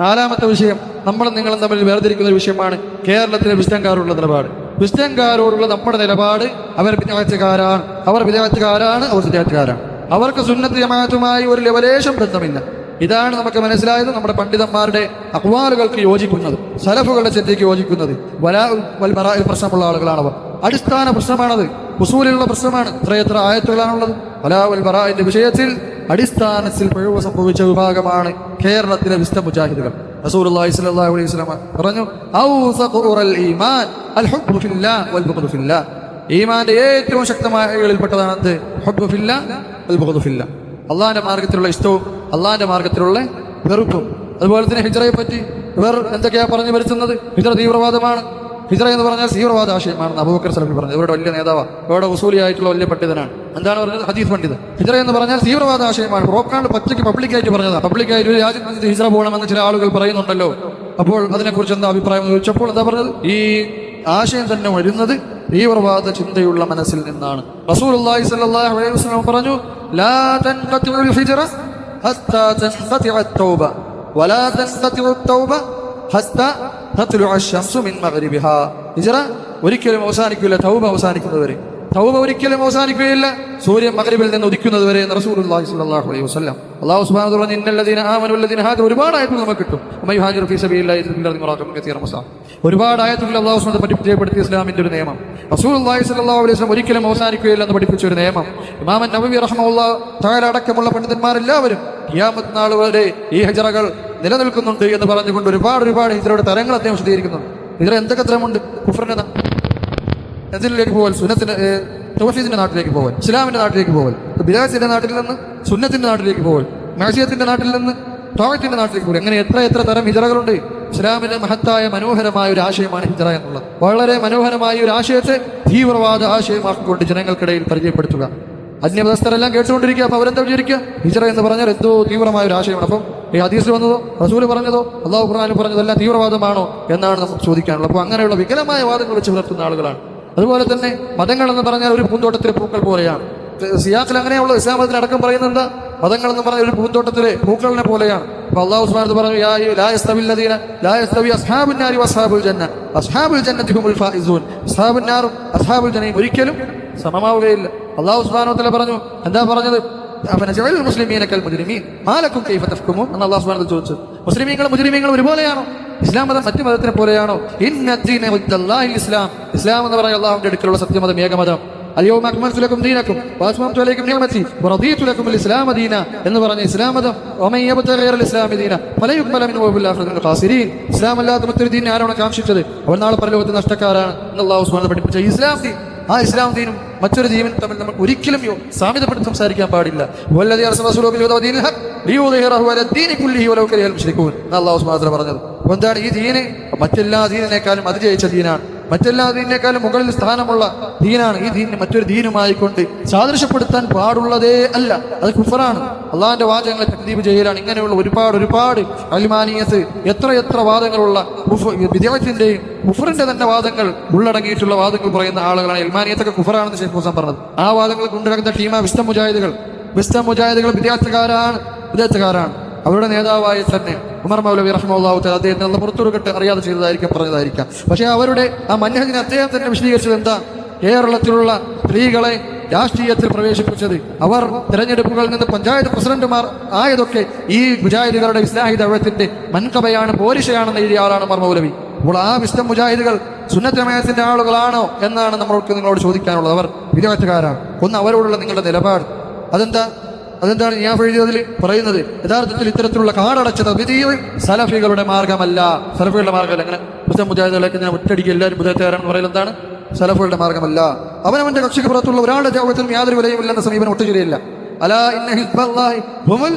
നാലാമത്തെ വിഷയം നമ്മളും നിങ്ങളും തമ്മിൽ വേർതിരിക്കുന്ന ഒരു വിഷയമാണ് കേരളത്തിലെ ക്രിസ്ത്യൻകാരോടുള്ള നിലപാട്. ക്രിസ്ത്യൻകാരോടുള്ള നമ്മുടെ നിലപാട് അവർ വിദ്യാർത്ഥിക്കാരാണ്, അവർ വിദ്യാർത്ഥിക്കാരാണ്. അവർക്ക് സുന്നത്ത് ജമാഅത്തുമായി ഒരു ലെവലേശം ബന്ധമില്ല. ഇതാണ് നമുക്ക് മനസ്സിലായത്. നമ്മുടെ പണ്ഡിതന്മാരുടെ അഖ്വാലുകൾക്ക് യോജിക്കുന്നത്, സലഫുകളുടെ ചെറ്റയ്ക്ക് യോജിക്കുന്നത്. വൽ ബറാഇൽ പ്രശ്നമുള്ള ആളുകളാണവർ. അടിസ്ഥാന പ്രശ്നമാണത്, ഉസൂലിലുള്ള പ്രശ്നമാണ്. എത്ര ആയത്തുകളാണുള്ളത്. വലാ വൽ ബറാഇന്റെ വിഷയത്തിൽ അടിസ്ഥാനത്തിൽ പിഴവ് സംഭവിച്ച വിഭാഗമാണ് കേരളത്തിലെ വിശുദ്ധ മുജാഹിദുകൾ. റസൂലുള്ളാഹി സ്വല്ലല്ലാഹു അലൈഹി വസല്ലം പറഞ്ഞു, ഔസഖുൽ ഈമാൻ അൽ ഹുബ്ബു ഫില്ലാഹ് വൽ ബഗ്ദു ഫില്ലാഹ്. ഈമാന്റെ ഏറ്റവും ശക്തമായ കളിൽപ്പെട്ടതാണ് എന്ത്? ഹുബ്ബു ഫില്ലാഹ് വൽ ബഗ്ദു ഫില്ലാഹ്. അള്ളാഹിന്റെ മാർഗത്തിലുള്ള ഇഷ്ടവും അള്ളാഹിന്റെ മാർഗത്തിലുള്ള വെറുപ്പും. അതുപോലെ തന്നെ ഹിജ്റയെ പറ്റി എന്തൊക്കെയാ പറഞ്ഞു വരുത്തുന്നത്? ഹിജ്റ തീവ്രവാദമാണ്. ഹിജ്റ എന്ന് പറഞ്ഞാൽ തീവ്രവാദ ആശയമാണെന്ന് അബൂബക്കർ സലഫി പറഞ്ഞത്. ഇവരുടെ വലിയ നേതാവാണ്, ഇവരുടെ ഉസൂലിയായിട്ടുള്ള വലിയ പണ്ഡിതനാണ്. എന്താണ് പറഞ്ഞത്? ഹദീസ് പണ്ഡിതൻ. ഹിജ്റ എന്ന് പറഞ്ഞാൽ തീവ്രവാദ ആശയമാണ്. പ്രോക്കാണ്ട് പച്ചയ്ക്ക് പബ്ലിക്കായിട്ട് പറഞ്ഞതാണ്. പബ്ലിക്കായിട്ട് ഒരു രാജ്യത്ത് ഹിജ്റ പോകണമെന്ന് ചില ആളുകൾ പറയുന്നുണ്ടല്ലോ. അപ്പോൾ അതിനെക്കുറിച്ച് എന്താ അഭിപ്രായം എന്ന് ചോദിച്ചപ്പോൾ എന്താ പറഞ്ഞത്? ഈ ആശയം തന്നെ വരുന്നത് തീവ്രവാദ ചിന്തയുള്ള മനസ്സിൽ നിന്നാണ്. റസൂലുള്ളാഹി സ്വല്ലല്ലാഹു അലൈഹി വസല്ലം പറഞ്ഞു, ലാ തൻഖതിഉൽ ഹിജ്റ ഹത്താ തൻഖതിഅ അത്ത്-തൗബ വലാ തൻഖതിഉ അത്ത്-തൗബ ഹത്താ തത്ലുഅ അശ്-ശംസു മിൻ മഗ്രിബിഹാ. ഹിജ്റ ഒരിക്കലും അവസാനിക്കില്ല തൗബ അവസാനിക്കുന്നതുവരെ. തൗബ ഒരിക്കലും അവസാനിക്കുകയില്ല സൂര്യൻ മഗ്രിബിൽ നിന്ന് ഉദിക്കുന്നത് വരെ എന്ന് റസൂലുള്ളാഹി സ്വല്ലല്ലാഹു അലൈഹി വസല്ലം. അല്ലാഹു സുബ്ഹാനഹു വ തആല ഇന്നല്ലദീന ആമനു വല്ലദീന ഹാജറു ഒരുപാട് ആയത്തുകൾ നമുക്ക് കിട്ടും. വമയുഹാജിറു ഫീ സബീലില്ലാഹി യജിദു മുറാഖബൻ കസീറൻ മസാ. ഒരുപാട് ആയത്തുകൾ അല്ലാഹു സുബ്ഹാനഹു വ തആല പഠിപ്പിച്ച ഇസ്ലാമിന്റെ ഒരു നിയമം. റസൂലുള്ളാഹി സ്വല്ലല്ലാഹു അലൈഹി വസല്ലം ഒരിക്കലും അവസാനിക്കുകയില്ല എന്ന് പഠിപ്പിച്ച ഒരു നിയമം. ഇമാം നവവി റഹ്മഹുല്ലാഹ് തആല അടക്കമുള്ള പണ്ഡിതന്മാരെല്ലാവരും ഖിയാമത്ത് നാൾ വരെ ഈ ഹിജ്റകൾ നിലനിൽക്കുന്നുണ്ട് എന്ന് പറഞ്ഞുകൊണ്ട് ഒരുപാട് ഹിജ്റയുടെ തരങ്ങൾ അദ്ദേഹം വിശദീകരിക്കുന്നുണ്ട്. ഹിജ്റ എന്തൊക്കെ തരമുണ്ട്? കുഫറിന്റെ എന്തിലേക്ക് പോവൽ? സുന്നത്തിന്റെ തൗഹീദിന്റെ നാട്ടിലേക്ക് പോവൽ, ഇസ്ലാമിന്റെ നാട്ടിലേക്ക് പോവൽ, ബിദഅത്തിന്റെ നാട്ടിൽ നിന്ന് സുന്നത്തിന്റെ നാട്ടിലേക്ക് പോവൽ, മഅസിയത്തിന്റെ നാട്ടിൽ നിന്ന് തൗഹീദിന്റെ നാട്ടിലേക്ക് പോവൽ. അങ്ങനെ എത്ര തരം ഹിജ്റകളുണ്ട്. ഇസ്ലാമിന്റെ മഹത്തായ മനോഹരമായ ഒരു ആശയമാണ് ഹിജ്റ എന്നുള്ളത്. വളരെ മനോഹരമായ ഒരു ആശയത്തെ തീവ്രവാദ ആശയമാക്കിക്കൊണ്ട് ജനങ്ങൾക്കിടയിൽ പരിചയപ്പെടുത്തുക. അന്യമതസ്ഥരെല്ലാം കേട്ടുകൊണ്ടിരിക്കുക. അപ്പൊ അവരെന്താ വിചാരിക്കുക? ഹിജ്റ എന്ന് പറഞ്ഞാൽ എന്തോ തീവ്രമായ ഒരു ആശയമാണ്. അപ്പം ഈ ഹദീസ് വന്നതോ റസൂൽ പറഞ്ഞതോ അല്ലാഹു ഖുർആനിൽ പറഞ്ഞതോ എല്ലാം തീവ്രവാദമാണോ എന്നാണ് നമുക്ക് ചോദിക്കാനുള്ളത്. അപ്പോൾ അങ്ങനെയുള്ള വികലമായ വാദങ്ങൾ വെച്ച് പുലർത്തുന്ന ആളുകളാണ്. അതുപോലെ തന്നെ മതങ്ങൾ എന്ന് പറഞ്ഞാൽ ഒരു പൂന്തോട്ടത്തിലെ പൂക്കൾ പോലെയാണ്. സിയാഖിൽ അങ്ങനെയുള്ള ഇസ്ലാം മതത്തിൽ അടക്കം പറയുന്നത് എന്താ? മതങ്ങൾ എന്ന് പറഞ്ഞാൽ ഒരു പൂന്തോട്ടത്തിലെ പൂക്കളിനെ പോലെയാണ്. അപ്പൊ അല്ലാഹു സുബ്ഹാനഹു പറഞ്ഞു, ലാ യസ്തവി അസ്ഹാബുൻ നാരി വഅസ്ഹാബുൽ ജന്ന അസ്ഹാബുൽ ജന്നതി ഹുമുൽ ഫായിസൂൻ. അസ്ഹാബുൻ നാറും അസ്ഹാബുൽ ജന്നയും ഒരിക്കലും സമമാവുകയില്ല. അല്ലാഹു സുബ്ഹാനഹു വ തആല പറഞ്ഞു, എന്താ പറഞ്ഞത്? അഫനജഅലുൽ മുസ്ലിമീന കൽ മുജ്രിമീൻ മാ ലക്കും കൈഫ തഫ്കുമൂൻ എന്ന് അല്ലാഹു സുബ്ഹാനഹു വ തആല ചോദിച്ചു. മുസ്ലിമീങ്ങളും മുജ്രിമീങ്ങളും ഒരുപോലെയാണോ? ഇസ്ലാം മതം മറ്റു മതത്തിനെ പോലെയാണോ? ഇന്നദ്ദീന ഇൻദല്ലാഹിൽ ഇസ്ലാം. ഇസ്ലാം എന്ന് പറയുന്നത് അല്ലാഹുവിന്റെ അടുക്കലുള്ള സത്യമതം, ഏകമതം. അൽയൗമ അക്മൽതു ലക്കും ദീനക്കും വഅത്മംതു അലൈക്കും നിഅമതി വറദീതു ലക്കും അൽ ഇസ്ലാമ ദീന എന്ന് പറഞ്ഞ ഇസ്ലാം മതം. വമൻ യബ്തഗി ഗൈറൽ ഇസ്ലാമി ദീന ഫലയുഖ്ബല മിൻഹു വഫിൽ ആഖിറതി മിനൽ ഖാസിരീൻ. ഇസ്ലാം അല്ലാത്ത മറ്റൊരു ദീൻ ആരാണ് കാംക്ഷിച്ചത്? അവൻ നാളെ പരലോകത്ത് നഷ്ടക്കാരാണ് എന്ന് അല്ലാഹു സുബ്ഹാനഹു വ തആല പഠിപ്പിച്ച ഇസ്ലാം ദീൻ, ആ ഇസ്ലാം ദീനും മറ്റൊരു ദീനും തമ്മിൽ നമുക്ക് ഒരിക്കലും സാമ്യതപ്പെടുത്തി സംസാരിക്കാൻ പാടില്ല. വല്ലദീ അർസല റസൂലഹു ബിൽ ഹുദാ വദീനിൽ ഹഖ് ലിയുദ്ഹിറഹു അലാ ദീനി കുല്ലിഹി വലൗ കരിഹൽ മുശ്രികൂൻ എന്ന് അല്ലാഹു സുബ്ഹാനഹു വ തആല പറഞ്ഞത്. എന്താണ് ഈ ദീന്? മറ്റെല്ലാ ദീനിനേക്കാളും അതിജയിച്ച ദീനാണ്, മറ്റെല്ലാ ദീനിനേക്കാളും മുകളിൽ സ്ഥാനമുള്ള ദീനാണ്. ഈ ദീനിനെ മറ്റൊരു ദീനുമായി കൊണ്ട് സാദൃശ്യപ്പെടുത്താൻ പാടുള്ളതേ അല്ല. അത് കുഫറാണ്, അള്ളാഹിന്റെ വാചകങ്ങളെ തക്ദീബ് ചെയ്യലാണ്. ഇങ്ങനെയുള്ള ഒരുപാട് അൽമാനിയത്ത് എത്ര വാദങ്ങളുള്ള വിദ്യാർത്ഥിന്റെയും കുഫറിന്റെ തന്നെ വാദങ്ങൾ ഉള്ളടങ്ങിയിട്ടുള്ള വാദങ്ങൾ പറയുന്ന ആളുകളാണ്. അൽമാനിയത്തൊക്കെ കുഫറാണെന്ന് ഷെയ്ഖ് ഹുസൈൻ പറഞ്ഞത്. ആ വാദങ്ങൾ കൊണ്ടുനടക്കുന്ന ടീമാ വിസ്ത മുജാഹിദുകൾ വിദ്യാർത്ഥിക്കാരാണ്. അവരുടെ നേതാവായി തന്നെ ഉമർ മൗലവി റഹ്മത്തുള്ളാഹി തആല അദ്ദേഹത്തിന് പുറത്തുകൊടുക്കട്ടെ, അറിയാതെ ചെയ്തതായിരിക്കാം, പറഞ്ഞതായിരിക്കാം. പക്ഷേ അവരുടെ ആ മൻഹജിനെ അദ്ദേഹം തന്നെ വിശദീകരിച്ചത് എന്താ? കേരളത്തിലുള്ള സ്ത്രീകളെ രാഷ്ട്രീയത്തിൽ പ്രവേശിപ്പിച്ചത്, അവർ തെരഞ്ഞെടുപ്പുകളിൽ നിന്ന് പഞ്ചായത്ത് പ്രസിഡന്റുമാർ ആയതൊക്കെ ഈ മുജാഹിദുകളുടെ ഇസ്ലാഹി ദഅവത്തിന്റെ മൻകബയാണ്, പോരിശയാണെന്ന് എഴുതിയ ആളാണ് ഉമർ മൗലവി. അപ്പോൾ ആ വിസ്തം മുജാഹിദുകൾ സുന്നത്ത് ജമാഅത്തിന്റെ ആളുകളാണോ എന്നാണ് നമ്മൾക്ക് നിങ്ങളോട് ചോദിക്കാനുള്ളത്. അവർ വിദ്യാർത്ഥിക്കാരാണ്. ഒന്ന് അവരോടുള്ള നിങ്ങളുടെ നിലപാട് അതെന്താണ് ഞാൻ എഴുതിയതിൽ പറയുന്നത്? യഥാർത്ഥത്തിൽ ഇത്തരത്തിലുള്ള കാടടച്ച തബ്ദീഅ് സലഫികളുടെ മാർഗമല്ല. സലഫികളുടെ മാർഗമല്ല. അങ്ങനെ മുസ്ലിം മുജാഹിദുകളൊക്കെ ഞാൻ ഒറ്റയടിക്ക് എല്ലാവരും മുജാഹിദുകാരാണെന്ന് പറയുന്നത് എന്താണ്? സലഫുകളുടെ മാർഗമല്ല. അവനവന്റെ കക്ഷിക്ക് പുറത്തുള്ള ഒരാളുടെ ദഅവത്തിലും യാതൊരു വിലയുമില്ലെന്ന സമീപനം ഒട്ടു ശരിയല്ല. അലാ ഇന്ന ഹിസ്ബല്ലാഹി ഹുമുൽ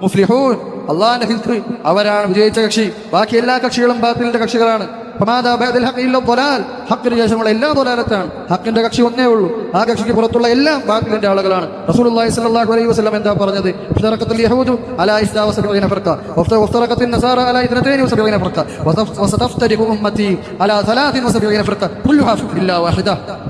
മുഫ്ലിഹൂൻ. അള്ളാഹിന്റെ ഹിസ്ബ് അവരാണ് വിജയിച്ച കക്ഷി, ബാക്കി എല്ലാ കക്ഷികളും ബാത്തിലിന്റെ കക്ഷികളാണ്. ഹക്കിന് ശേഷമുള്ള എല്ലാ ദലാലത്താണ്. ഹക്കിന്റെ കക്ഷി ഒന്നേ ഉള്ളൂ, ആ കക്ഷിക്ക് പുറത്തുള്ള എല്ലാം ബാത്തിലിന്റെ ആളുകളാണ്. റസൂലുള്ളാഹി സ്വല്ലല്ലാഹു അലൈഹി വസല്ലം എന്താ പറഞ്ഞത്? ഇഫ്തറഖത്തുൽ യഹൂദു അലാ 71 ഫർഖ വഫ്തറഖത്തുൻ നസാറ അലാ 72 ഫർഖ വസതഫ്തരിഖു ഉമ്മത്തി അലാ 73 ഫർഖ കുല്ലുഹാ ഇല്ലാ വാഹിദ.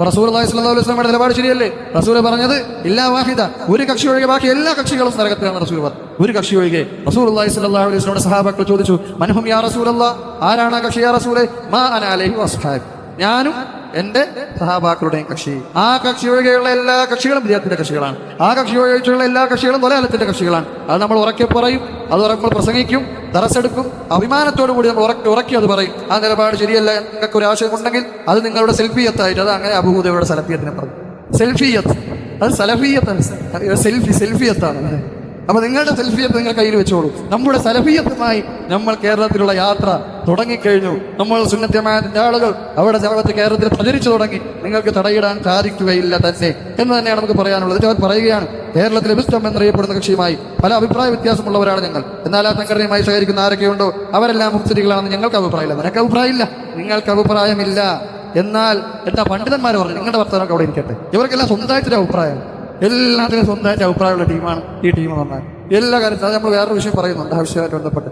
റസൂലുള്ളാഹി സ്വല്ലല്ലാഹു അലൈഹി വസല്ലം നിലപാട് ശരിയല്ലേ? റസൂൽ പറഞ്ഞത് ഇല്ലാ വാഹിദ, ഒരു കക്ഷി ഒഴികെ ബാക്കി എല്ലാ കക്ഷികളും നരകത്തിലാണ് റസൂൽ പറഞ്ഞത്. ഒരു കക്ഷി ഒഴികെ. റസൂലുള്ളാഹി സ്വല്ലല്ലാഹു അലൈഹി വസല്ലം സഹാബാക്കൾ ചോദിച്ചു, മൻഹും യാ റസൂലല്ലാഹ്, ആരാണ് ആ കക്ഷി യാ റസൂലേ? മാ അന അലൈഹി വസ്ഹാബ്, ഞാനും എന്റെ സഹാബാക്കളുടെയും കക്ഷി. ആ കക്ഷി ഒഴികെയുള്ള എല്ലാ കക്ഷികളും വിദ്യാർത്ഥിയുടെ കക്ഷികളാണ്. ആ കക്ഷി ഒഴിച്ചുള്ള എല്ലാ കക്ഷികളും തൊലയാലത്തിന്റെ കക്ഷികളാണ്. അത് നമ്മൾ ഉറക്കെ പറയും, അത് നമ്മൾ പ്രസംഗിക്കും, ദറസെടുക്കും, അഭിമാനത്തോടു കൂടി നമ്മൾ ഉറക്കി അത് പറയും. ആ നിലപാട് ശരിയല്ല നിങ്ങൾക്ക് ഒരു ആശയം ഉണ്ടെങ്കിൽ അത് നിങ്ങളുടെ സെൽഫിയത്തായിട്ട്, അത് അങ്ങനെ അബൂഹുദയുടെ സലഫിയത്തിനെ പറഞ്ഞു. സെൽഫിയത്ത് അത് സലഫിയത്താണ്, സെൽഫിയത്താണ്. അപ്പൊ നിങ്ങളുടെ സെൽഫിയത്ത് നിങ്ങൾ കയ്യിൽ വെച്ചോളൂ. നമ്മുടെ സലഫിയത്തുമായി നമ്മൾ കേരളത്തിലുള്ള യാത്ര തുടങ്ങിക്കഴിഞ്ഞു. നമ്മൾ സുന്നത്ത് ജമാഅത്തിന്റെ ആളുകൾ അവിടെ ജമാഅത്ത് കേരളത്തിൽ പ്രചരിച്ചു തുടങ്ങി. നിങ്ങൾക്ക് തടയിടാൻ സാധിക്കുകയില്ല തന്നെ എന്ന് തന്നെയാണ് നമുക്ക് പറയാനുള്ളത്. അവർ പറയുകയാണ്, കേരളത്തിലെ വിസ്ഡം എന്നറിയപ്പെടുന്ന കക്ഷിയുമായി പല അഭിപ്രായ വ്യത്യാസമുള്ളവരാണ് ഞങ്ങൾ. എന്നാൽ ആ സംഘടനയുമായി സഹകരിക്കുന്ന ആരൊക്കെയുണ്ടോ അവരെല്ലാം മുസ്ലികളാണെന്ന് ഞങ്ങൾക്ക് അഭിപ്രായമില്ല. നിനക്ക് അഭിപ്രായമില്ല, നിങ്ങൾക്ക് അഭിപ്രായമില്ല. എന്നാൽ എന്താ പണ്ഡിതന്മാർ പറഞ്ഞു, നിങ്ങളുടെ വർത്തമാനമൊക്കെ അവിടെ ഇരിക്കട്ടെ. ഇവർക്കെല്ലാം സ്വന്തമായിട്ടൊരു അഭിപ്രായം, എല്ലാത്തിനും സ്വന്തമായിട്ട് അഭിപ്രായമുള്ള ടീമാണ് ഈ ടീം എന്ന് പറഞ്ഞാൽ. എല്ലാ കാര്യത്തിലും അത് നമ്മൾ വേറൊരു വിഷയം പറയുന്നുണ്ട്. ആ വിഷയമായിട്ട് ബന്ധപ്പെട്ട്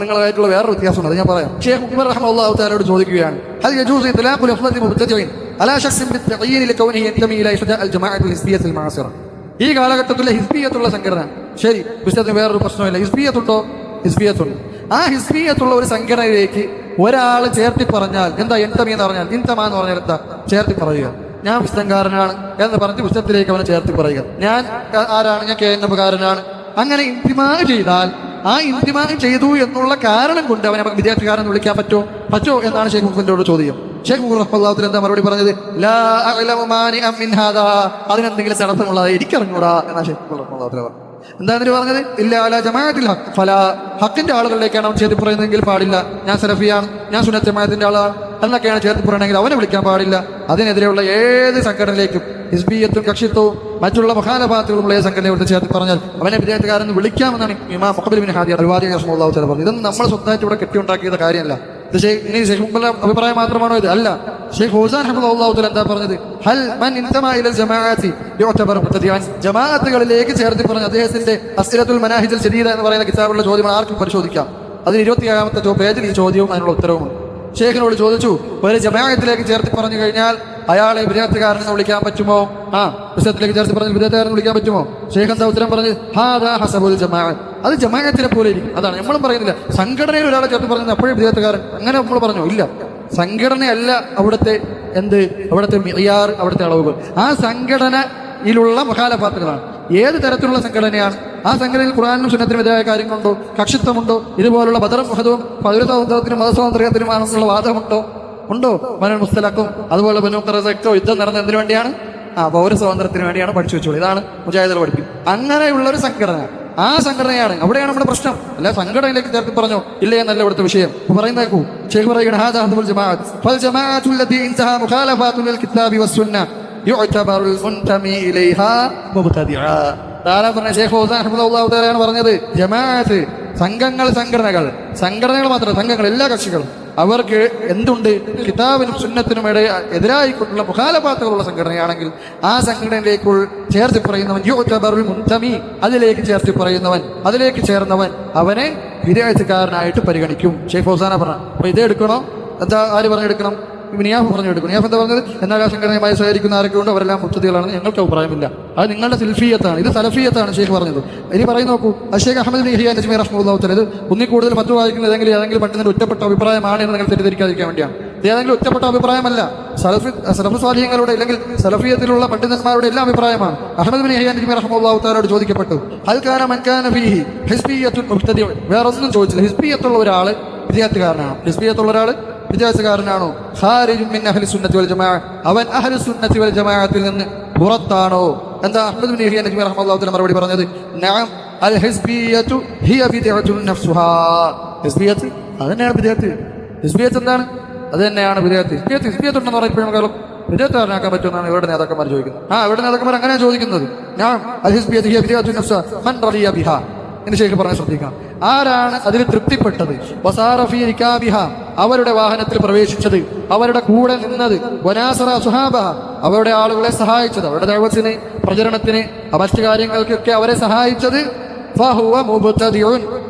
നിങ്ങളായിട്ടുള്ള വേറൊരു വ്യത്യാസമുണ്ട്, അത് ഞാൻ പറയാം. ഷെയ്ഖ് ഉമർ റഹ്മത്തുള്ളാഹി തആലയോട് ചോദിക്കുകയാണ്, ഹൽ യജൂസു ഇത്ലാഖുൽ അഫ്ളദി മുബ്തദിഇൻ അലാ ശഖ്സിൻ ബിത്തഖയീൻ ലകൗനിഹി യന്തമി ഇലാ ഇഹ്ദാ അൽ ജമാഅത്തുൽ ഹിസ്ബിയ്യത്തുൽ മഅസിറ. ഈ കാലഘട്ടത്തിലെ ഹിസ്ബിയ്യത്തുള്ള സംഘടന, ശരി, വിഷയത്തിന് വേറൊരു പ്രശ്നമില്ല, ഹിസ്ബിയ്യത്തുണ്ടോ? ഹിസ്ബിയ്യത്തുണ്ട്. ആ ഹിസ്ബിയ്യത്തുള്ള ഒരു സംഘടനയിലേക്ക് ഒരാൾ ചേർത്തി പറഞ്ഞാൽ എന്താ? എന്തമി എന്ന് പറഞ്ഞാൽ, ഇന്തമ എന്ന് പറഞ്ഞാൽ എന്താ? ചേർത്തി പറയുക. ഞാൻ പുസ്തകക്കാരനാണ് എന്ന് പറഞ്ഞ് പുസ്തകത്തിലേക്ക് അവനെ ചേർത്തി പറയുക. ഞാൻ ആരാണ്? ഞാൻ KNM-കാരനാണ്. അങ്ങനെ ഇന്തിമാ ചെയ്താൽ ആ ഇന്തിമാ ചെയ്തു എന്നുള്ള കാരണം കൊണ്ട് അവനെ നമുക്ക് വിദ്യാർത്ഥിക്കാരൻ വിളിക്കാൻ പറ്റോ എന്നാണ് ഷെയ്ഖ് മുഖ്മന്റോട് ചോദ്യം. ഷെയ്ഖ് മുഖ് റഹ്മത്തുള്ളാഹി എന്താ മറുപടി പറഞ്ഞത്? ലാ അഅലമു മാനിഅൻ മിൻ ഹാദാ, അതിനെന്തെങ്കിലും തടസ്സമുള്ളത് എനിക്കറിഞ്ഞൂടാ എന്നാണ് ഷെയ്ഖ് മുഖ് റഹ്മത്തുള്ളാഹി പറഞ്ഞത്. എന്താ അതിന് പറഞ്ഞത്? ഇല്ല അലാ ജമാഅത്തിൽ ഹഖ് ഫലാ, ഹക്കിന്റെ ആളുകളിലേക്കാണ് അവൻ ചേർത്തി പറയുന്നതെങ്കിൽ പാടില്ല. ഞാൻ സലഫിയാണ്, ഞാൻ സുന്നത്ത് ജമാഅത്തിന്റെ ആളാണ് എന്നൊക്കെയാണ് ചേർത്തി പറയണമെങ്കിൽ അവനെ വിളിക്കാൻ പാടില്ല. അതിനെതിരെയുള്ള ഏത് സംഘടനയിലേക്കും ഹിസ്ബിയ്യത്തും കക്ഷിത്വവും മറ്റുള്ള മുഖാലഫാത്തുകളുള്ള ഏത് സംഘടനയോട് ചേർത്തി പറഞ്ഞാൽ അവനെ വിദ്യാർത്ഥിക്കാരെന്ന് വിളിക്കാമെന്നാണ് ഇമാം മുഖബിൽ ബിൻ ഹാദി അൽ-വാദി റഹ്മത്തുള്ളാഹി തആല പറഞ്ഞത്. ഇതൊന്നും നമ്മൾ സ്വന്തമായിട്ട് ഇവിടെ കെട്ടിയുണ്ടാക്കിയത് കാര്യമല്ല. ഇത് ഇനി ഷെയ്ഖ് മുഖബിന്റെ അഭിപ്രായം മാത്രമാണോ ഇത്? അല്ല. ഷെയ്ഖ് ഫൗസാൻ റഹ്മത്തുള്ളാഹി തആല എന്താ പറഞ്ഞത്? ഹൽ മൻ ഇൻതമാ ഇലൽ ജമാഅത്തി യുഅ്തബറു മുബ്തദിഅൻ, ജമാഅത്തുകളിലേക്ക് ചേർത്തി പറഞ്ഞ അദ്ദേഹത്തിന്റെ അസ്ഇലത്തുൽ മനാഹിജുൽ ജദീദ എന്ന് പറയുന്ന കിതാബിലുള്ള ചോദ്യങ്ങൾ ആർക്കും പരിശോധിക്കാം. അതിന് 27ാമത്തെ പേജിൽ ഈ ചോദ്യവും അതിനുള്ള ഉത്തരവുമുണ്ട്. ഷെയ്ഖിനോട് ചോദിച്ചു, ഒരു ജമാഅത്തിലേക്ക് ചേർത്തി പറഞ്ഞു കഴിഞ്ഞാൽ അയാളെ വിദ്യാർത്ഥിക്കാരനെ വിളിക്കാൻ പറ്റുമോ? പുസ്തകത്തിലേക്ക് ചേർത്തി പറഞ്ഞാൽ വിദ്യാർത്ഥിക്കാരനെ വിളിക്കാൻ പറ്റുമോ? ഷെയ്ഖ് എന്താ ഉത്തരം പറഞ്ഞത്? ഹാദാ ഹസബുൽ ജമാഅത്ത്, അത് ജമാഅത്തിനെ പോലെ ഇരിക്കും. അതാണ് നമ്മളും പറയുന്നില്ല സംഘടനയിൽ ഒരാളെ ചേർത്ത് പറഞ്ഞത് അപ്പോഴും വിദ്യാർത്ഥിക്കാരൻ, അങ്ങനെ നമ്മൾ പറഞ്ഞു ഇല്ല. സംഘടനയല്ല അവിടുത്തെ അവിടുത്തെ മിഅ്യാർ, അവിടുത്തെ അളവുകൾ. ആ സംഘടനയിലുള്ള മുഖാലഫാത്തുകളാണ്. ഏത് തരത്തിലുള്ള സംഘടനയാണ് ആ സംഘടനയിൽ ഖുർആനും സുന്നത്തിനും എതിരായ കാര്യങ്ങളുണ്ടോ? കക്ഷിത്വമുണ്ടോ? ഇതുപോലുള്ള ബദറും ഉഹദും പൗരസ്വാതന്ത്ര്യത്തിനും മതസ്വാതന്ത്ര്യത്തിനുമാണെന്നുള്ള വാദമുണ്ടോ? മനൽ മുസ്തലക്കും അതുപോലെ ബനൂ ഖുറൈസയ്ക്കോ യുദ്ധം നടന്ന എന്തിനു വേണ്ടിയാണ്? പൗരസ്വാതന്ത്ര്യത്തിന് വേണ്ടിയാണ്. പഠിച്ചു വെച്ചോളൂ, ഇതാണ് മുജാഹിദുകൾ പഠിപ്പിക്കും. അങ്ങനെയുള്ള ഒരു സംഘടന, ആ സംഘടനയാണ്. അവിടെയാണ് നമ്മുടെ പ്രശ്നം. അല്ല സംഘടനയിലേക്ക് ചേർത്ത് പറഞ്ഞോ ഇല്ലേ എന്നല്ല ഇവിടുത്തെ വിഷയം. പറയുന്നേക്കൂ, ഷെയ്ഖ് പറയുകയാണ്, ഹാദാ ഹുവൽ ജമാഅത്ത് ഫൽ ജമാഅത്തുൽ ലദീ ഇൻതഹാ മുഖാലഫാത്തുൽ ലിൽ കിതാബി വസ്സുന്ന യുഅ്തബറുൽ മുൻതമി ഇലൈഹാ മുബ്തദിഅ. താര പറഞ്ഞ ഷെയ്ഖ് ഫൗസാൻ റഹ്മത്തുള്ളാഹി തആലയാണ് പറഞ്ഞത്, ജമാഅത്ത് സംഘടനകൾ മാത്രം, സംഘങ്ങൾ എല്ലാ കക്ഷികളും അവർക്ക് എന്തുണ്ട്? കിതാബിനും സുന്നത്തിനും എതിരായിക്കൊണ്ടുള്ള മുഖാലഫാത്തുകളുള്ള സംഘടനയാണെങ്കിൽ ആ സംഘടനയിലേക്ക് ചേർത്തി പറയുന്നവൻ യുഅ്തബറുൽ മുൻതമി, അതിലേക്ക് ചേർത്തി പറയുന്നവൻ, അതിലേക്ക് ചേർന്നവൻ അവനെ വിദ്യാർത്ഥിക്കാരനായിട്ട് പരിഗണിക്കും. ഷെയ്ഖ് ഫൗസാന പറഞ്ഞ. അപ്പൊ ഇതേ എടുക്കണോ? എന്താ ആര് പറഞ്ഞെടുക്കണം? നിയാഫ് പറഞ്ഞെടുക്കണം. നിയാഫ് എന്താ പറഞ്ഞത്? എന്നാൽ ആ സംഘടനയുമായി സഹകരിക്കുന്ന ആരൊക്കെ ഉണ്ട് അവരെല്ലാം മുബ്തദികളാണെന്ന് ഞങ്ങൾക്ക് അഭിപ്രായമില്ല. അത് നിങ്ങളുടെ സെൽഫിയത്താണ്, ഇത് സലഫിയത്താണ് ഷെയ്ഖ് പറഞ്ഞത്. ഇനി പറയും നോക്കൂ, ഷെയ്ഖ് അഹമ്മദ് ബിൻ യഹ്യ നജ്മി റഹ്മത്തുള്ളാഹി തആല ഇത് ഒന്നിൽ കൂടുതൽ ഫത്വ വായിക്കുന്നത് ഏതെങ്കിലും പണ്ഡിതന്റെ ഒറ്റപ്പെട്ട അഭിപ്രായമാണ് എന്ന് നിങ്ങൾ തെറ്റിദ്ധരിക്കാതിരിക്കാൻ വേണ്ടിയാണ്. ഇത് ഏതെങ്കിലും ഒറ്റപ്പെട്ട അഭിപ്രായമല്ല, സലഫ് സ്വാലിഹ്യങ്ങളുടെ അല്ലെങ്കിൽ സലഫിയത്തിലുള്ള പണ്ഡിതന്മാരുടെ എല്ലാ അഭിപ്രായമാണ്. അഹമ്മദ് ബിൻ യഹ്യ നജ്മി റഹ്മത്തുള്ളാഹി തആലയോട് ചോദിക്കപ്പെട്ടു, ഹൽ കാന മൻ കാന ഫീഹി ഹിസ്ബിയ്യത്തുൻ മുബ്തദിഉ, വേറൊന്നും ചോദിച്ചില്ല. ഹിസ്ബിയ്യത്തുള്ള ഒരാൾ വിദ്യാർത്ഥിക്കാരനാണോ? ഹിസ്ബിയ്യത്തുള്ള ഒരാൾ വിദ്യാഭ്യാസക്കാരനാണോ? ഖാരിജുൻ മിൻ അഹ്ലി സുന്നത്തി വൽ ജമാഅ, അവൻ അഹ്ലു സുന്നത്തി വൽ ജമാഅത്തിൽ നിന്ന് പുറത്താണോ? എന്താ അഹ്മദ് ബിൻ യഹ്യ നജ്മി റഹ്മത്തുള്ളാഹി തആല മറുപടി പറഞ്ഞത്? നഅം അൽ ഹിസ്ബിയ്യത്തു ഹിയ ബിദ്അത്തുൻ നഫ്സുഹാ. ഹിസ്ബിയ്യത്ത് അതന്നെയാണ് ബിദ്അത്ത്. ഹിസ്ബിയ്യത്ത് എന്താണ്? അത് തന്നെയാണ് ബിദ്അത്ത്. ഹിസ്ബിയ്യത്ത് ഉണ്ടെന്ന് പറയുമ്പോഴും വിദ്യാർത്ഥിക്കാരനാക്കാൻ പറ്റുമെന്നാണ് ഇവരുടെ നേതാക്കന്മാർ ചോദിക്കുന്നത്. ഇവരുടെ നേതാക്കന്മാർ അങ്ങനെയാണ് ചോദിക്കുന്നത്. നഅം അൽ ഹിസ്ബിയ്യത്തു ഹിയ ബിദ്അത്തുൻ നഫ്സുഹാ മൻ റളിയ ബിഹാ എന്ന് ഷെയ്ഖ് പറഞ്ഞ് ശ്രദ്ധിക്കണം. ആരാണ് അതിൽ തൃപ്തിപ്പെട്ടത്? വസാറ ഫീ റികാബിഹ, അവരുടെ വാഹനത്തിൽ പ്രവേശിച്ചത്, അവരുടെ കൂടെ നിന്നത്, വനാസറ സുഹാബഹ, അവരുടെ ആളുകളെ സഹായിച്ചത്, അവരുടെ ദഅവത്തിന്, പ്രചരണത്തിന്, മറ്റു കാര്യങ്ങൾക്കൊക്കെ അവരെ സഹായിച്ചത്, ഫഹുവ മുബ്തദിഉൻ,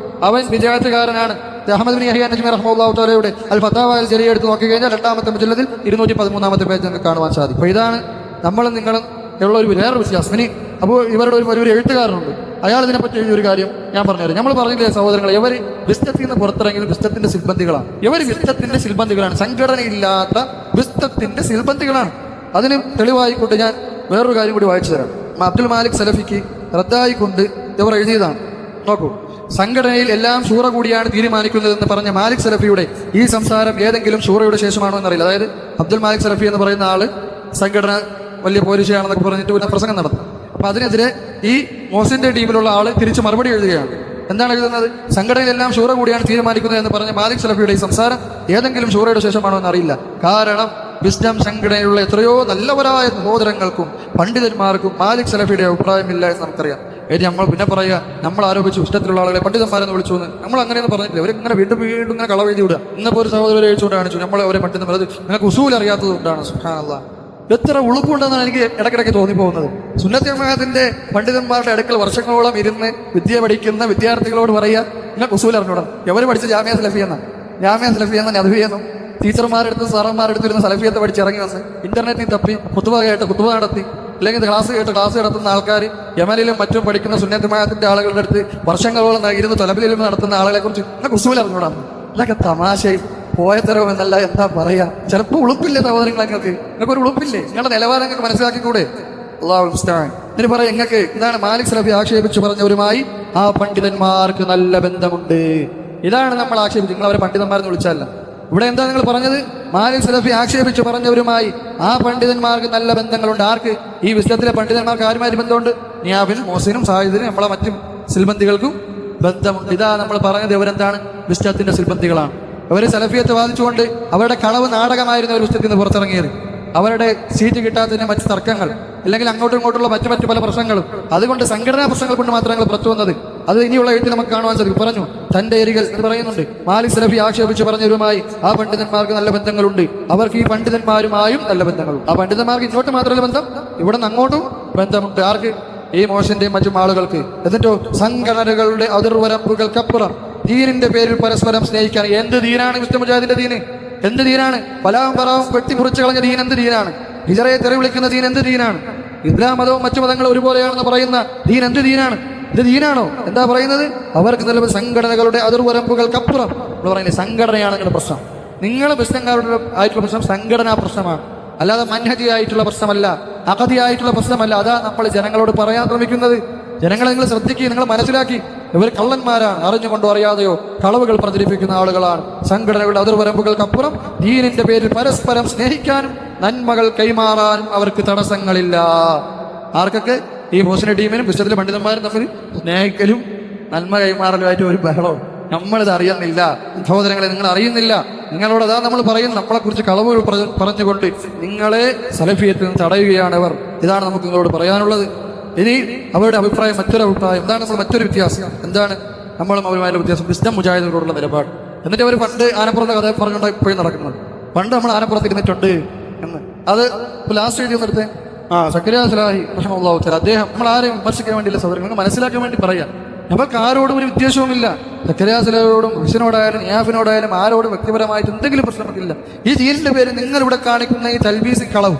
അവൻ വിദ്യാർത്ഥിക്കാരനാണ്. അഹ്മദ് ബിൻ യഹ്യ നജ്മി റഹ്മത്തുള്ളാഹി തആലയുടെ അൽ ഫതാവ അൽ ജരിയ എടുത്ത് നോക്കിക്കഴിഞ്ഞാൽ 2ാമത്തെ മുജല്ലദിൽ 213ാമത്തെ പേജ് നമുക്ക് കാണുവാൻ സാധിക്കും. അപ്പോൾ ഇതാണ് നമ്മളും നിങ്ങളും ഉള്ള ഒരു വേറൊരു വ്യത്യാസം. ഇനി അപ്പോൾ ഇവരുടെ ഒരു എഴുത്തുകാരനുണ്ട്. അയാൾ ഇതിനെപ്പറ്റി എഴുതിയൊരു കാര്യം ഞാൻ പറഞ്ഞുതരാം. നമ്മൾ പറഞ്ഞില്ലേ സഹോദരങ്ങളെ, ഇവർ വിസ്തത്തിൽ നിന്ന് പുറത്തിറങ്ങിയത് വിസ്തത്തിന്റെ സിൽബന്ധികളാണ്. ഇവർ വിസ്തത്തിന്റെ സിൽബന്ധികളാണ്, സംഘടനയില്ലാത്ത വിസ്തത്തിന്റെ സിൽബന്ധികളാണ്. അതിന് തെളിവായിക്കൊണ്ട് ഞാൻ വേറൊരു കാര്യം കൂടി വായിച്ചു തരാം. അബ്ദുൽ മാലിക് സലഫിക്ക് റദ്ദായിക്കൊണ്ട് ഇവർ എഴുതിയതാണ്. നോക്കൂ, സംഘടനയിൽ എല്ലാം ഷൂറ കൂടിയാണ് തീരുമാനിക്കുന്നതെന്ന് പറഞ്ഞ മാലിക് സലഫിയുടെ ഈ സംസാരം ഏതെങ്കിലും ഷൂറയുടെ ശേഷമാണോ എന്നറിയില്ല. അതായത് അബ്ദുൽ മാലിക് സലഫി എന്ന് പറയുന്ന ആള് സംഘടന വലിയ പോലീശയാണെന്നൊക്കെ പറഞ്ഞിട്ട് പിന്നെ പ്രസംഗം നടത്തും. അപ്പൊ അതിനെതിരെ ഈ മോസിന്റെ ടീമിലുള്ള ആള് തിരിച്ച് മറുപടി എഴുതുകയാണ്. എന്താണ് എഴുതുന്നത്? സംഘടനയിലെല്ലാം ഷൂറ കൂടിയാണ് തീരുമാനിക്കുന്നത് എന്ന് പറഞ്ഞ മാലിക് സലഫിയുടെ ഈ സംസാരം ഏതെങ്കിലും ഷൂറയുടെ ശേഷമാണോ എന്നറിയില്ല. കാരണം വിസ്ഡം സംഘടനയിലുള്ള എത്രയോ നല്ലവരായ സഹോദരങ്ങൾക്കും പണ്ഡിതന്മാർക്കും മാലിക് സലഫിയുടെ അഭിപ്രായമില്ല എന്ന് നമുക്കറിയാം. നമ്മൾ പിന്നെ പറയുക, നമ്മൾ ആരോപിച്ചു ഇഷ്ടത്തിലുള്ള ആളുകളെ പണ്ഡിതന്മാരെന്ന് വിളിച്ചു എന്ന്. നമ്മൾ അങ്ങനെയൊന്നും പറഞ്ഞിട്ടില്ല. അവരിങ്ങനെ വീണ്ടും വീണ്ടും ഇങ്ങനെ കളവെഴുതി വിടുക. ഇന്നിപ്പോൾ ഒരു സഹോദരരെ എഴുച്ചുകൊണ്ട് കാണിച്ചു നമ്മൾ അവരെ പണ്ഡിതന്മാർ, അത് നിങ്ങൾക്ക് ഉസൂൽ അറിയാത്തത് കൊണ്ടാണ്. സുബ്ഹാനല്ലാഹ്, എത്ര ഉളുപ്പുണ്ടെന്നാണ് എനിക്ക് ഇടയ്ക്കിടയ്ക്ക് തോന്നിപ്പോകുന്നത്. സുന്നത്ത് ജമാഅത്തിന്റെ പണ്ഡിതന്മാരുടെ അടുക്കൽ വർഷങ്ങളോളം ഇരുന്ന് വിദ്യ പഠിക്കുന്ന വിദ്യാർത്ഥികളോട് പറയുക, നിങ്ങൾക്ക് ഉസൂൽ അറിഞ്ഞൂടാ. എവർ പഠിച്ച ജാമിയ സലഫി എന്ന നദ്വിയെന്നും ടീച്ചർമാരെടുത്ത് സാറന്മാരെടുത്ത് ഇരുന്ന് സലഫിയത്തെ പഠിച്ച് ഇറങ്ങി വന്ന് ഇന്റർനെറ്റിൽ തപ്പി കുത്തുബ നടത്തി, അല്ലെങ്കിൽ ക്ലാസ് നടത്തുന്ന ആൾക്കാർ യമനിലും മറ്റും പഠിക്കുന്ന സുന്നത്ത് ജമാഅത്തിന്റെ ആളുകളുടെ അടുത്ത് വർഷങ്ങളോളം ഇരുന്ന് തൊലബിലും നടത്തുന്ന ആളുകളെ കുറിച്ച് നിങ്ങൾക്ക് ഉസൂൽ അറിഞ്ഞൂടാ. ഇതൊക്കെ തമാശയും പോയത്തരവും എന്നല്ല, എന്താ പറയാ. ചിലപ്പോൾ ഉളുപ്പില്ലേ സഹോദരങ്ങൾ? നിങ്ങൾക്കൊരു ഉളുപ്പില്ലേ? നിങ്ങളുടെ നിലവാരം നിങ്ങൾക്ക് മനസ്സിലാക്കിക്കൂടെ? അല്ലാഹു മുസ്തആൻ. എന്നിട്ട് പറയാം, നിങ്ങൾക്ക് ഇതാണ് മാലിക് സലഫി ആക്ഷേപിച്ചു പറഞ്ഞവരുമായി ആ പണ്ഡിതന്മാർക്ക് നല്ല ബന്ധമുണ്ട്. ഇതാണ് നമ്മൾ ആക്ഷേപിച്ചു. നിങ്ങൾ അവരെ പണ്ഡിതന്മാരെന്ന് വിളിച്ചല്ല. ഇവിടെ എന്താ നിങ്ങൾ പറഞ്ഞത്? മാലിക് സലഫി ആക്ഷേപിച്ചു പറഞ്ഞവരുമായി ആ പണ്ഡിതന്മാർക്ക് നല്ല ബന്ധങ്ങളുണ്ട്. ആർക്ക്? ഈ വിസ്ലത്തിലെ പണ്ഡിതന്മാർക്ക് ആരുമായി ബന്ധമുണ്ട്? നിയാബിനും മോസിനും സാഹിദിനും നമ്മളെ മറ്റും സിൽബന്ധികൾക്കും ബന്ധമുണ്ട്. ഇതാ നമ്മൾ പറഞ്ഞത്. ഇവരെന്താണ്? വിസ്ലത്തിന്റെ സിൽബന്ധികളാണ്. അവര് സലഫിയത്ത് വാദിച്ചുകൊണ്ട് അവരുടെ കളവ് നാടകമായിരുന്നു അവർ വിസ്തത്തിൽ നിന്ന് പുറത്തിറങ്ങിയത്. അവരുടെ സീറ്റ് കിട്ടാത്തതിന് മറ്റ് തർക്കങ്ങൾ, അല്ലെങ്കിൽ അങ്ങോട്ടും ഇങ്ങോട്ടുള്ള മറ്റു പല പ്രശ്നങ്ങളും, അതുകൊണ്ട് സംഘടനാ പ്രശ്നങ്ങൾ കൊണ്ട് മാത്രമാണ് പുറത്തു വന്നത്. അത് ഇനിയുള്ള എഴുത്തിൽ നമുക്ക് കാണുവാൻ സാധിക്കും. പറഞ്ഞു, തന്റെ എരികൾ എന്ന് പറയുന്നുണ്ട്. മാലിക് സലഫി ആക്ഷേപിച്ച് പറഞ്ഞവരുമായി ആ പണ്ഡിതന്മാർക്ക് നല്ല ബന്ധങ്ങളുണ്ട്. അവർക്ക് ഈ പണ്ഡിതന്മാരുമായും നല്ല ബന്ധങ്ങളുണ്ട്. ആ പണ്ഡിതന്മാർക്ക് ഇങ്ങോട്ട് മാത്രമല്ല ബന്ധം, ഇവിടെ നിന്ന് അങ്ങോട്ടും ബന്ധമുണ്ട്. ആർക്ക്? ഈ മോശന്റെയും മറ്റും ആളുകൾക്ക്. എന്നിട്ടോ സംഘടനകളുടെ അതിർവരമ്പുകൾക്കപ്പുറം ദീനിന്റെ പേരിൽ പരസ്പരം സ്നേഹിക്കാൻ. എന്ത് ദീനാണ് വിസ്ഡം മുജാഹിദിന്റെ ദീന്? എന്ത് ദീനാണ്? പലാവും പറാവും വെട്ടിമുറിച്ച് കളഞ്ഞ ദീൻ എന്ത് ദീനാണ്? ഹിജറയെ തെറി വിളിക്കുന്ന ദീൻ എന്ത് ദീനാണ്? ഇസ്ലാം മതവും മറ്റു മതങ്ങളും ഒരുപോലെയാണെന്ന് പറയുന്ന ദീൻ എന്ത് ദീനാണ്? ഇത് ദീനാണോ? എന്താ പറയുന്നത്? അവർക്ക് നിലവിൽ സംഘടനകളുടെ അതിർവരമ്പുകൾക്കപ്പുറം എന്ന് പറയുന്നത് സംഘടനയാണ് നിങ്ങളുടെ പ്രശ്നം. നിങ്ങൾ മുസ്ലിംകാരുടെ ആയിട്ടുള്ള പ്രശ്നം സംഘടനാ പ്രശ്നമാണ്, അല്ലാതെ മൻഹജി ആയിട്ടുള്ള പ്രശ്നമല്ല, അഖദി പ്രശ്നമല്ല. അതാ നമ്മൾ ജനങ്ങളോട് പറയാൻ ശ്രമിക്കുന്നത്. ജനങ്ങളെ നിങ്ങൾ ശ്രദ്ധിക്കുക, നിങ്ങൾ മനസ്സിലാക്കി. ഇവർ കള്ളന്മാരാണ്, അറിഞ്ഞുകൊണ്ടോ അറിയാതെയോ കളവുകൾ പ്രചരിപ്പിക്കുന്ന ആളുകളാണ്. സംഘടനകളുടെ അതിർവരമ്പുകൾക്കപ്പുറം ദീനിന്റെ പേരിൽ പരസ്പരം സ്നേഹിക്കാനും നന്മകൾ കൈമാറാനും അവർക്ക് തടസ്സങ്ങളില്ല. ആർക്കൊക്കെ? ഈ മോശന ടീമിനും പുസ്തകത്തിലെ പണ്ഡിതന്മാരും തമ്മിൽ സ്നേഹിക്കലും നന്മ കൈമാറലുമായിട്ട് ഒരു ബഹളവും നമ്മളിത് അറിയുന്നില്ല. സഹോദരങ്ങളെ, നിങ്ങൾ അറിയുന്നില്ല. നിങ്ങളോട് അതാ നമ്മൾ പറയുന്നു, നമ്മളെക്കുറിച്ച് കളവുകൾ പറഞ്ഞുകൊണ്ട് നിങ്ങളെ സലഫിയത്തിൽ നിന്ന് തടയുകയാണ് അവർ. ഇതാണ് നമുക്ക് നിങ്ങളോട് പറയാനുള്ളത്. ഇനി അവരുടെ അഭിപ്രായം മറ്റൊരു അഭിപ്രായം. എന്താണ് നമ്മൾ മറ്റൊരു വ്യത്യാസം? എന്താണ് നമ്മളും അവരുമായുള്ള വ്യത്യാസം? വിസ്ഡം മുജാഹിദിനോടുള്ള നിലപാട്. എന്നിട്ട് അവർ പണ്ട് ആനപ്പുറത്തെ കഥ പറഞ്ഞുകൊണ്ട് ഇപ്പോഴും നടക്കുന്നത്. പണ്ട് നമ്മൾ ആനപ്പുറത്ത് ഇരുന്നിട്ടുണ്ട് എന്ന്. അത് ലാസ്റ്റ് എഴുതി നിർത്തേ സക്കരിയ സലാഹി റഹിമഹുല്ലാഹു തആല, അദ്ദേഹം നമ്മൾ ആരെയും വിമർശിക്കാൻ വേണ്ടിയില്ല സഹോദരങ്ങൾ, മനസ്സിലാക്കാൻ വേണ്ടി പറയാം. നമുക്ക് ആരോടും ഒരു വിദ്വേഷവുമില്ല. സക്കരിയ സലാഹിയോടും ഹുസൈനോടായാലും നിയാഫിനോടായാലും ആരോടും വ്യക്തിപരമായിട്ട് എന്തെങ്കിലും പ്രശ്നമില്ല. ഈ ദീനിന്റെ പേരിൽ നിങ്ങൾ ഇവിടെ കാണിക്കുന്ന ഈ തൽബീസ് കളവ്,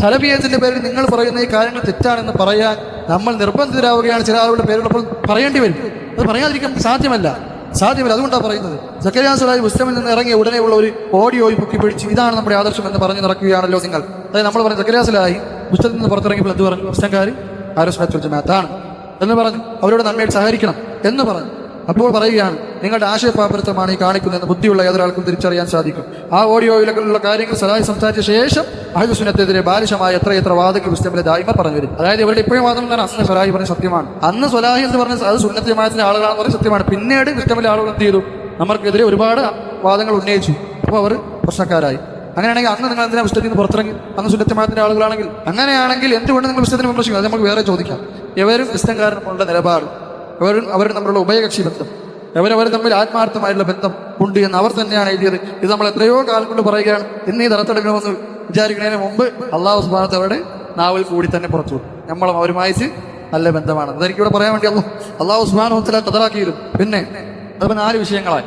സലഫിയത്തിന്റെ പേരിൽ നിങ്ങൾ പറയുന്ന ഈ കാര്യങ്ങൾ തെറ്റാണെന്ന് പറയാൻ നമ്മൾ നിർബന്ധിതരാവുകയാണ്. ചില ആളുകളുടെ പേരുള്ളപ്പോൾ പറയേണ്ടി വരും. അത് പറയാതിരിക്കാൻ സാധ്യമല്ല. അതുകൊണ്ടാണ് പറയുന്നത്. സക്കരിയ സലാഹി മുസ്ലിമിൽ നിന്ന് ഇറങ്ങിയ ഉടനെ ഉള്ള ഒരു ഓഡിയോ പൊക്കി പിടിച്ച് ഇതാണ് നമ്മുടെ ആദർശം എന്ന് പറഞ്ഞു നടക്കുകയാണല്ലോ നിങ്ങൾ. അതായത് നമ്മൾ പറഞ്ഞു സക്കരിയ സലാഹി പുസ്തകത്തിൽ നിന്ന് പുറത്തിറങ്ങിയപ്പോൾ എന്ത് പറഞ്ഞു? മുസ്ലിംകാർ അഹ്ലുസുന്നത്തുൽ ജമാഅത്താണ് എന്ന് പറഞ്ഞു, അവരോട് നന്മയിൽ സഹകരിക്കണം എന്ന് പറഞ്ഞു. അപ്പോൾ പറയുകയാണ്, നിങ്ങളുടെ ആശയപാപരത്വമാണ് ഈ കാണിക്കുന്നതെന്ന് ബുദ്ധിയുള്ള ഏതൊരാൾക്കും തിരിച്ചറിയാൻ സാധിക്കും. ആ ഓഡിയോയിലുള്ള കാര്യങ്ങൾ സലാഹി സംസാരിച്ച ശേഷം അഹ്ലുസുന്നത്തിനെതിരെ ബാലിശമായ എത്ര വാദങ്ങൾ മുസ്ലിമിലെ ദായിമ പറഞ്ഞു വരും. അതായത് ഇവരുടെ ഇപ്പോഴും വാദം എന്താണ്? അന്ന് സലാഹി പറഞ്ഞ സത്യമാണ്. അന്ന് സലാഹി എന്ന് പറഞ്ഞ അത് സുന്നത്ത് ജമാഅത്തിന്റെ ആളുകളാണെന്ന് പറഞ്ഞ സത്യമാണ്. പിന്നീട് മുസ്ലിമിലെ ആളുകൾ എന്ത് ചെയ്തു? നമുക്കെതിരെ ഒരുപാട് വാദങ്ങൾ ഉന്നയിച്ചു. അപ്പോൾ അവർ പ്രശ്നക്കാരായി. അങ്ങനെയാണെങ്കിൽ അന്ന് നിങ്ങൾ എന്തിനാ പുസ്തകത്തിൽ നിന്ന് പുറത്തിറങ്ങി? അന്ന് സുന്നത്ത് ജമാഅത്തിന്റെ ആളുകളാണെങ്കിൽ അങ്ങനെയാണെങ്കിൽ എന്തുകൊണ്ട് നിങ്ങൾ പുസ്തകത്തിന് വിമർശിക്കും? അത് നമുക്ക് വേറെ ചോദിക്കാം. ഇവരും ക്രിസ്ത്യൻകാരനുള്ള നിലപാട്, അവർ തമ്മിലുള്ള ഉഭയകക്ഷി ബന്ധം, അവരവർ തമ്മിൽ ആത്മാർത്ഥമായിട്ടുള്ള ബന്ധം ഉണ്ട് എന്ന് അവർ തന്നെയാണ് എഴുതിയത്. ഇത് നമ്മൾ എത്രയോ കാലം കൊണ്ട് പറയുകയാണ്. ഇന്ന് ഈ തറത്തെടുക്കണമെന്ന് വിചാരിക്കുന്നതിന് മുമ്പ് അള്ളാഹു സുബ്ഹാനഹു വ തആല അവരുടെ നാവിൽ കൂടി തന്നെ പുറത്തു. നമ്മളും അവരുമായിട്ട് നല്ല ബന്ധമാണ്. അതെനിക്കിവിടെ പറയാൻ വേണ്ടി അള്ളാഹു സുബ്ഹാനഹു വ തആല ഖദറാക്കിയിരുന്നു. പിന്നെ അതിപ്പോൾ 4 വിഷയങ്ങളായി.